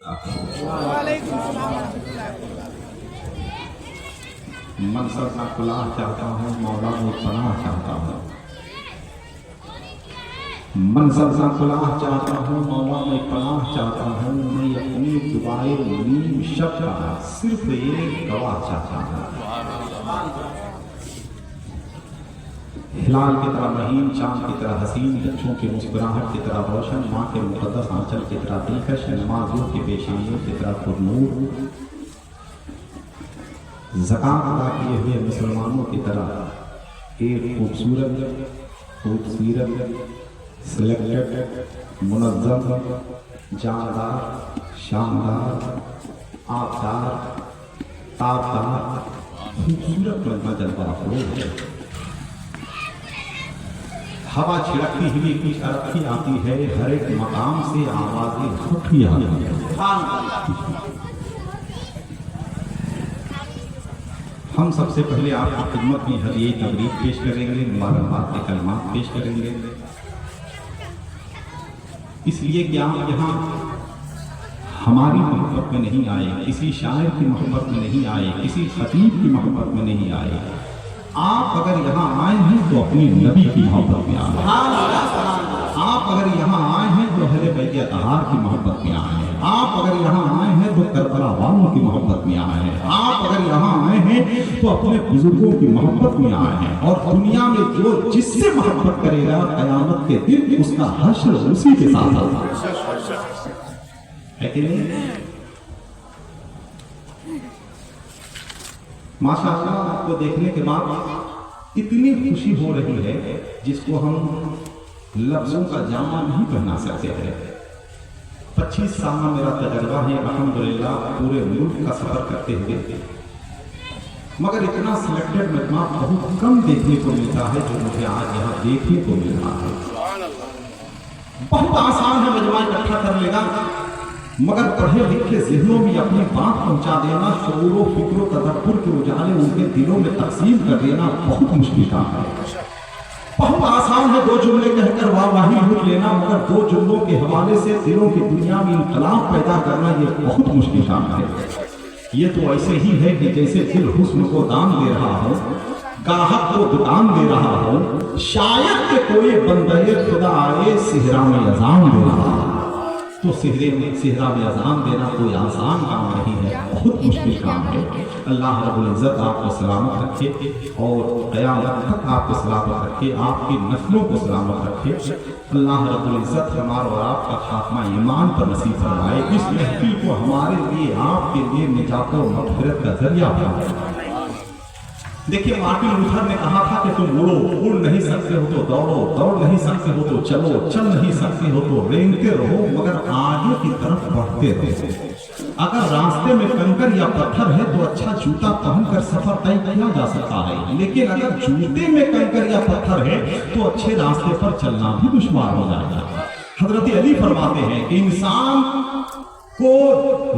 وعلیکم السلام ورحمۃ اللہ وبرکاتہ۔ منصب کا کلاہ چاہتا ہوں، مولا میں پناہ چاہتا ہوں۔ منصب کا کلاہ چاہتا ہوں، مولا میں پناہ چاہتا ہوں۔ میں اپنی دعائیں نیم شب کا صرف ایک گواہ چاہتا ہوں۔ ہلال کی طرح مہین، چاند کی طرح حسین، بچوں کی مسکراہٹ کی طرح روشن، ماں کے مقدس آنچل کی طرح دلکش، نمازیوں کی پیشانیوں کی طرح پرنور، زکات ادا کیے ہوئے مسلمانوں کی طرح ایک خوبصورت سلیکٹڈ، منظم، جاندار، شاندار، آبدار، تابدار، خوبصورت مجمع جلوہ افروز ہے۔ ہوا چھڑکتی ہوئی کی طرف ہی آتی ہے، ہر ایک مقام سے آوازیں اٹھی آتی ہیں۔ ہم سب سے پہلے آپ کی خدمت میں ہدیہ تبریک پیش کریں گے، مبارکباد کے کلمات پیش کریں گے، اس لیے کہ آپ یہاں ہماری محبت میں نہیں آئے، کسی شاعر کی محبت میں نہیں آئے، کسی خطیب کی محبت میں نہیں آئے۔ آپ اگر یہاں آئے ہیں تو اپنی نبی کی محبت میں آئے ہیں۔ آپ اگر یہاں آئے ہیں تو اہل بیت اطہار کی محبت میں آئے ہیں۔ آپ اگر یہاں آئے ہیں تو کربلا والوں کی محبت میں آئے ہیں۔ آپ اگر یہاں آئے ہیں تو اپنے بزرگوں کی محبت میں آئے ہیں۔ اور دنیا میں جو جس سے محبت کرے گا قیامت کے دن اس کا حشر اسی کے ساتھ ہوگا، ہے کہ نہیں؟ ماشاءاللہ آپ کو دیکھنے کے بعد اتنی خوشی ہو رہی ہے جس کو ہم لفظوں کا جامع نہیں پہنا سکتے ہیں۔ 25 سالہ میرا تجربہ ہے الحمدللہ پورے ملک کا سفر کرتے ہوئے، مگر اتنا سلیکٹڈ مجمع بہت کم دیکھنے کو ملتا ہے جو مجھے آج یہاں دیکھنے کو مل رہا ہے۔ بہت آسان ہے مجمع اکٹھا کر لینا، مگر پڑھے لکھے ذہنوں میں اپنی بات پہنچا دینا، شعور و فکر و تدبر کے اجالے ان کے دلوں میں تقسیم کر دینا بہت مشکل کام ہے۔ بہت آسان ہے دو جملے کہہ کر واہی لوٹ لینا، مگر دو جملوں کے حوالے سے دلوں کی دنیا میں انقلاب پیدا کرنا یہ بہت مشکل کام ہے۔ یہ تو ایسے ہی ہے کہ جیسے دل حسن کو دان دے رہا ہو، گاہک کو دکان دے رہا ہو، شاید کہ کوئی بندے خدا آئے صحرا میں اذان دے رہا ہو، تو صحرا میں اذان دینا کوئی آسان کام نہیں ہے، بہت مشکل کام ہے۔ اللہ رب العزت آپ کو سلامت رکھے اور قیامت تک آپ کو سلامت رکھے، آپ کی نسلوں کو سلامت رکھے۔ اللہ رب العزت ہمارا اور آپ کا خاتمہ ایمان پر نصیب فرمائے، اس محفل کو ہمارے لیے آپ کے لیے نجات و مغفرت کا ذریعہ بنائے۔ دیکھیے مارٹن لوتھر نے کہا تھا کہ تم اڑ نہیں سکتے ہو تو دوڑو، دوڑ نہیں سکتے ہو تو چلو، چل نہیں سکتے ہو تو رینگتے رہو، مگر آگے کی طرف بڑھتے رہو۔ اگر راستے میں کنکر یا پتھر ہے تو اچھا جوتا پہن کر سفر طے کیا جا سکتا ہے، لیکن اگر جوتے میں کنکر یا پتھر ہے تو اچھے راستے پر چلنا بھی دشوار ہو جائے گا۔ حضرت علی فرماتے ہیں کہ انسان کو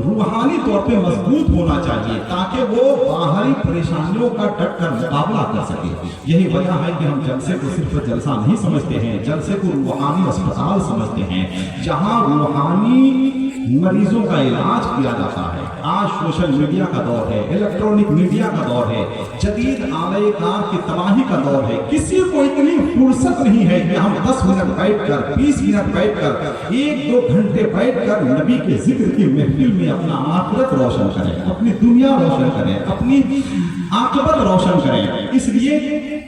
روحانی طور پہ مضبوط ہونا چاہیے تاکہ وہ باہری پریشانیوں کا ڈٹ کر مقابلہ کر سکے۔ یہی وجہ ہے کہ ہم جلسے کو صرف جلسہ نہیں سمجھتے ہیں، جلسے کو روحانی اسپتال سمجھتے ہیں جہاں روحانی مریضوں کا علاج کیا جاتا ہے۔ آج سوشل میڈیا کا دور ہے، الیکٹرانک میڈیا کا دور ہے، جدید آلائے کار کی تباہی کا دور ہے۔ کسی کو اتنی فرصت نہیں ہے کہ ہم 10 منٹ بیٹھ کر، 20 منٹ بیٹھ کر، 1-2 گھنٹے بیٹھ کر نبی کے ذکر کی محفل میں اپنا آخرت روشن کریں، اپنی دنیا روشن کریں، اپنی عاقبت روشن کریں، اس لیے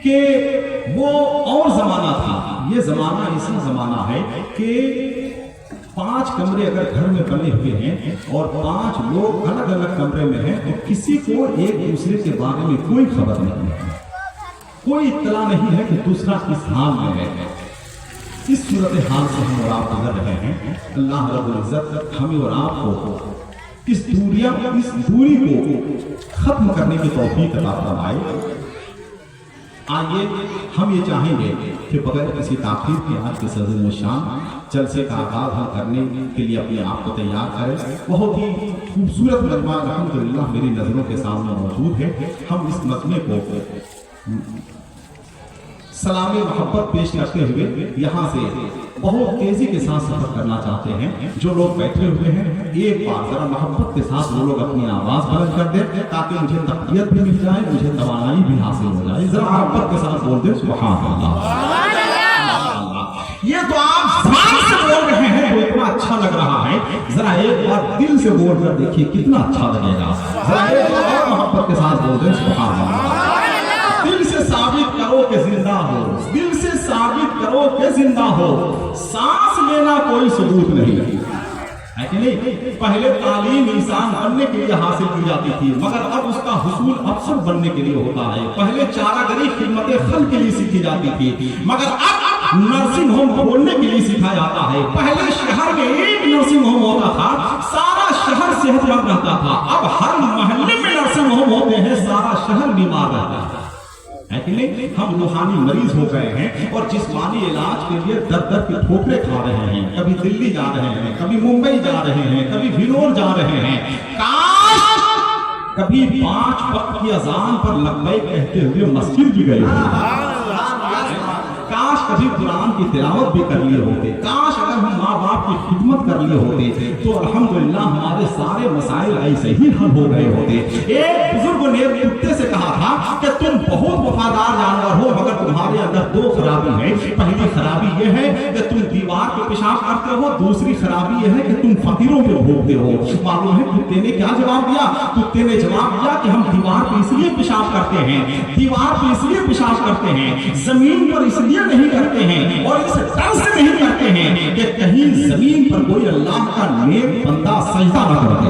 کہ وہ اور زمانہ تھا، یہ زمانہ ایسا زمانہ ہے کہ 5 کمرے اگر گھر میں بنے ہوئے ہیں اور 5 لوگ الگ الگ کمرے میں ہیں تو کسی کو ایک دوسرے کے بارے میں کوئی خبر نہیں ہے، کوئی اطلاع نہیں ہے کہ دوسرا کس حال میں ہے۔ اس صورتحال سے ہم اور آپ گزر رہے ہیں۔ اللہ رب العزت ہمیں اور آپ کو اس دوری کو ختم کرنے کی توفیق عطا فرمائے۔ آئیے ہم یہ چاہیں گے کہ بغیر کسی تاخیر کے آج کے عظیم الشان جلسے کا آغاز ہم کرنے کے لیے اپنے آپ کو تیار کریں۔ بہت ہی خوبصورت مجمع الحمدللہ میری نظروں کے سامنے موجود ہے۔ ہم اس مجمع کو سلام محبت پیش کرتے ہوئے یہاں سے बहुत तेजी के साथ सफर करना चाहते हैं, जो लोग बैठे हुए हैं एक बार जरा मोहब्बत के साथ वो लोग अपनी आवाज बुलंद कर दे ताकि मुझे तकबीयत भी मिल जाए, मुझे तवानाई भी हासिल हो जाए। जरा मोहब्बत के साथ बोल दे सुभान अल्लाह। ये तो आप ज़बान से बोल रहे हैं तो इतना अच्छा लग रहा है, जरा एक बार दिल से बोल कर देखिए कितना अच्छा लगेगा। जरा एक बार मोहब्बत के साथ बोल दे सुभान अल्लाह। दिल से साबित करो कि जिंदा हो, दिल से साबित करो कि जिंदा हो। सांस लेना कोई सबूत नहीं है कि नहीं? पहले तालीम इंसान बनने के लिए हासिल की जाती थी, मगर अब उसका हुसूल अफसर बनने के लिए होता है। पहले चारागरी खिदमत खल के लिए सीखी जाती थी, मगर अब नर्सिंग होम खोलने के लिए सिखाया जाता है। पहले शहर में एक नर्सिंग होम होता था, सारा शहर सेहतमंद रहता था। अब हर मोहल्ले में नर्सिंग होम होते हैं, सारा शहर बीमार रहता है कि नहीं? हम रूहानी मरीज हो गए हैं और जिस्मानी इलाज के लिए दर दर की ठोकरें खा रहे हैं। कभी दिल्ली जा रहे हैं, कभी मुंबई जा रहे हैं, कभी विनोर जा रहे हैं। काश कभी 5 वक्त की अजान पर लब्बैक कहते हुए मस्जिद भी गए होते, काश कभी कुरान की तिलावत भी कर लिए होते, काश अगर हम माँ बाप की खिदमत कर लिए होते तो अल्हम्दुलिल्लाह हमारे सारे मसाइल ऐसे ही हल हो गए होते। एक बुजुर्ग ने कुत्ते से कहा था कि तुम बहुत वफादार जानवर हो, मगर तुम्हारे अंदर 2 खराबी है। पहली खराबी यह है कि तुम दीवार पे पेशाब करते हो, दूसरी खराबी यह है कि तुम फकीरों पे भोगते हो। मालूम है कुत्ते ने क्या जवाब दिया? कुत्ते ने जवाब दिया कि हम दीवार पे इसलिए पेशाब करते हैं, दीवार पे इसलिए पेशाब करते हैं, जमीन पर इसलिए नहीं करते हैं और इस डर से नहीं करते हैं कि कहीं जमीन पर कोई अल्लाह का नेक बंदा सजदा न कर दे।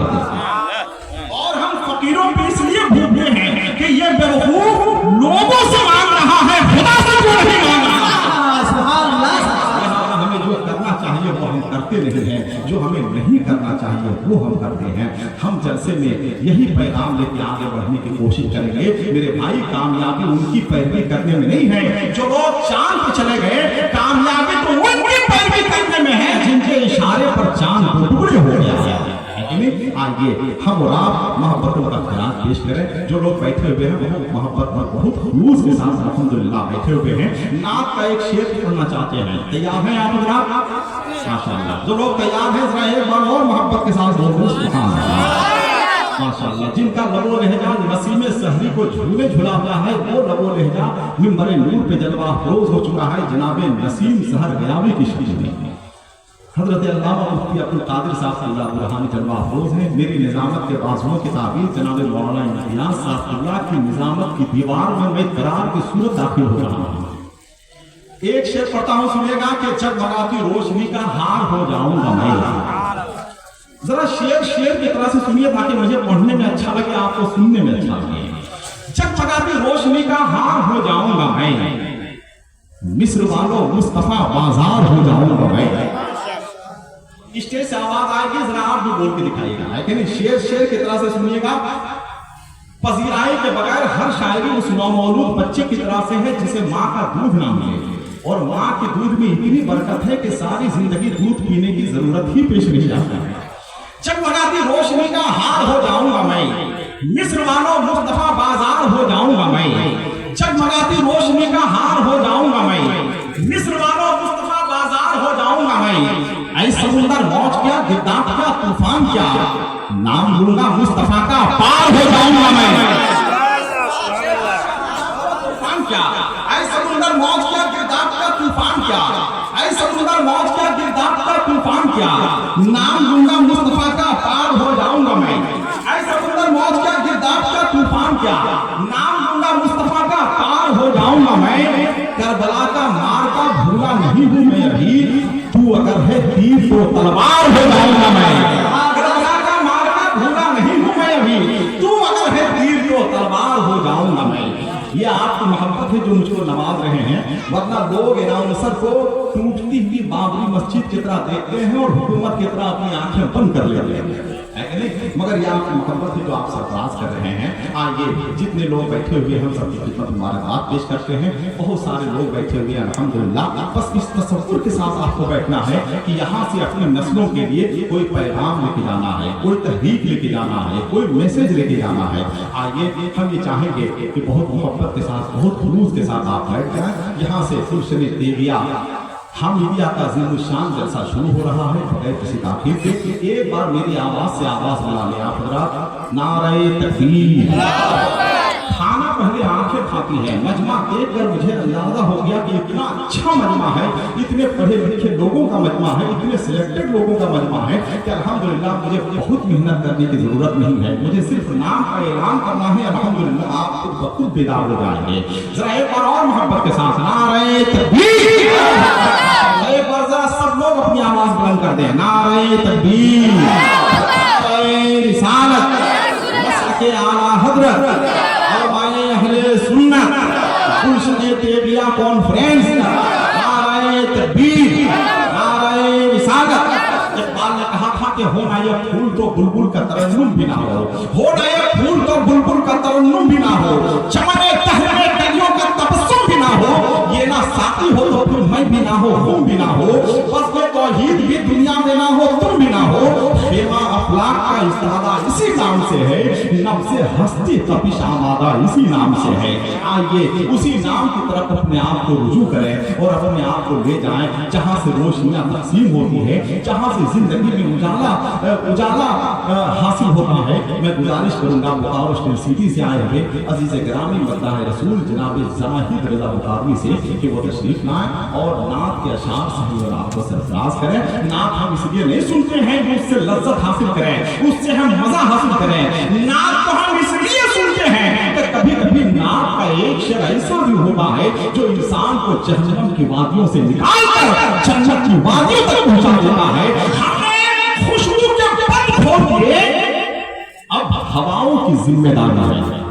और हम फकीरों पे इसलिए भूखते हैं कि ये बेवकूफ लोगों से मांग रहा है, खुदा से क्यों नहीं मांग रहा? सुभान अल्लाह। हमें जो करना चाहिए वो हम करते नहीं हैं, जो हमें नहीं करना चाहिए वो हम करते हैं। हम जलसे में यही पैगाम लेके आगे बढ़ने की कोशिश करेंगे। मेरे भाई, कामयाबी उनकी पैरवी करने में नहीं है जो लोग चांद पे चले गए, कामयाबी तो उनकी पैरवी करने में है जिनके इशारे पर चांद टुकड़े हो गया। आइए हम और आप मोहब्बतों का ख्याल पेश करें। जो लोग बैठे हुए हैं वो मोहब्बत में बहुत खुलूस के साथ अल्हम्दुलिल्लाह बैठे हुए हैं। नात का एक शेर पढ़ना चाहते हैं, तैयार हैं आप जनाब? माशाअल्लाह। जो लोग तैयार हैं जरा एक बार और मोहब्बत के साथ बोलो सुभान अल्लाह। माशाअल्लाह। जिनका लबो लहजा नसीम सहरी को झूले झुलाता है वो लबो लहजा मिंबर नूर पे जलवा अफरोज हो चुका है। जनाबे नसीम सहर गयावी की शक्ल में हजरत अल्लामा मुफ्ती अब्दुल कादिर साहब अल्लाह रूहानी जलवा अफरोज है। मेरी निजामत के बाजुओं की ताबीर जनाब मौलाना इम्तियाज साहब अल्लाह की निजामत की दीवार में मैं दरार की सूरत दाखिल हो रहा हूँ। एक शेर पढ़ता हूँ, सुनिएगा कि जगमगाती रोशनी का हार हो जाऊंगा मैं। जरा शेर की तरह से सुनिए ताकि मुझे पढ़ने में अच्छा लगे, आपको सुनने में अच्छा लगे। जगमगाती रोशनी का हार हो जाऊंगा मैं, मिस्र वालों मुस्तफा बाजार हो जाऊंगा मैं। स्टेज से आवाज आएगी, जरा आप भी बोल के दिखाइएगा, है कि नहीं? शेर की तरह से सुनिएगा। पजीराई के बगैर हर शायरी उस नौमौलूद बच्चे की तरह से है जिसे माँ का दूध ना मिले, और माँ के दूध में इतनी बरकत है कि सारी जिंदगी दूध पीने की जरूरत ही पेश नहीं जाती है। जगमगाती रोशनी का हार हो जाऊंगा मैं, मिस्र वालों मुस्तफा बाजार हो जाऊंगा मैं। जगमगाती रोशनी का हार हो जाऊंगा मैं, मिस्र वालों मुस्तफा बाजार हो जाऊंगा मैं। ऐ समुंदर मौज क्या, गिरदात क्या, तूफान क्या, नाम लूंगा मुस्तफा का पार हो जाऊंगा मैं। तूफान क्या, ऐ समुंदर मौज क्या, गिरदात क्या, तूफान क्या, ऐ समुंदर मौज क्या, गिरदात क्या, तूफान क्या, नाम लूंगा मुस्तफा का पार हो जाऊंगा मैं। ऐ समुंदर मौज क्या, गिरदात क्या, तूफान क्या, नाम लूंगा मुस्तफा का पार हो जाऊंगा मैं। करबला का मार का भूला नहीं हूं मैं अभी, तू अगर है तीर तो तलवार हो जाऊंगा मैं। करबला का मार का भूला नहीं हूं मैं अभी, तू अगर है तीर तो तलवार हो जाऊंगा मैं। ये आपकी मोहब्बत है जो मुझको नवाज रहे हैं, वरना लोग अनाउंसर को टूटती हुई बाबरी मस्जिद की तरह देखते हैं और हुकूमत की तरह अपनी आंखें बंद कर लेते हैं, मगर ये आपकी मोहब्बत है जो आप सरफराज कर रहे हैं। आइए जितने लोग बैठे हुए हैं सबकी खिदमत मुबारकबाद पेश करते हैं। बहुत सारे लोग बैठे हुए हैं अल्हम्दुलिल्लाह। बस इस तसव्वुर के साथ आपको बैठना है कि यहाँ से अपनी नस्लों के लिए कोई पैगाम लेके जाना है, कोई तहरीक लेके जाना है, कोई मैसेज लेके जाना है। आइए हम ये चाहेंगे कि बहुत मोहब्बत के साथ, बहुत खुलूस के साथ आप बैठ जाएं। यहाँ से गुलशन तेगिया हम मीडिया का ज़िल्लुशान जलसा शुरू हो रहा है बगैर किसी ताखीर के। एक बार मेरी आवाज से आवाज मिला ले आप हज़रात, नारे तकबीर। खाना पहले आंखें खाती है, मजमा देखकर मुझे अंदाजा हो गया कि इतना अच्छा मजमा है, इतने पढ़े लिखे लोगों का मजमा है, इतने सिलेक्टेड लोगों का मजमा है कि अल्हम्दुलिल्लाह मुझे बहुत मेहनत करने की जरूरत नहीं है। मुझे सिर्फ नाम का ऐलान करना है, अल्हम्दुलिल्लाह आप खुद ब खुद बेदार हो जाएंगे। जरा एक बार और मोहब्बत के साथ नारे तकबीर। एक बार जरा सब लोग अपनी आवाज बुलंद कर दें, नारे तकबीर, नारे रिसालत, मसलके आला हज़रत, अहले सुन्नत, गुलशन तेबिया कॉन्फ्रेंस, नारे तकबीर, नारे रिसालत। इकबाल ने कहा था कि हो ना ये फूल तो बुलबुल का तरन्नुम भी ना हो ना ये फूल तो बुलबुल का तरन्नुम भी ना हो, चमने तहरे कलियों का तबस्सुम भी ना हो, ये ना साथी हो तो फिर मैं भी ना हो, तुम भी ना हो, बस ये तौहीद भी दुनिया में ना हो, तुम भी ना हो। खेमा अफलाक का इस्तादा इसी नाम से है, नफ्से हस्ती तपिश आमादा इसी नाम से है। आइए उसी नाम की तरफ अपने आप को रुजू करें और अपने आप को ले जाएं जहां से रोशनियां तकसीम होती है, जहां से जिंदगी में उजाला हासिल होता है। मैं गुजारिश करूंगा बुखारी सिटी से आए हुए अजीज ग्रामी मद्दाह रसूल जनाब जाहिद रज़ा बुखारी से कि वो तशरीफ लाएं और नात के अशार से और आपको सरफराज करें। नात हम इसलिए नहीं सुनते हैं कि उससे लज्जत हासिल करें, उससे हम मजा हासिल करें। नात तो हम इसलिए सुनते हैं कि कभी कभी नात का एक शेर ऐसा भी होता है जो इंसान को जहन्नम की वादियों से निकालकर जन्नत की वादियों तक पहुंचा देता है। हमने खुशबू के पल खोल दिए, अब हवाओं की जिम्मेदारी है।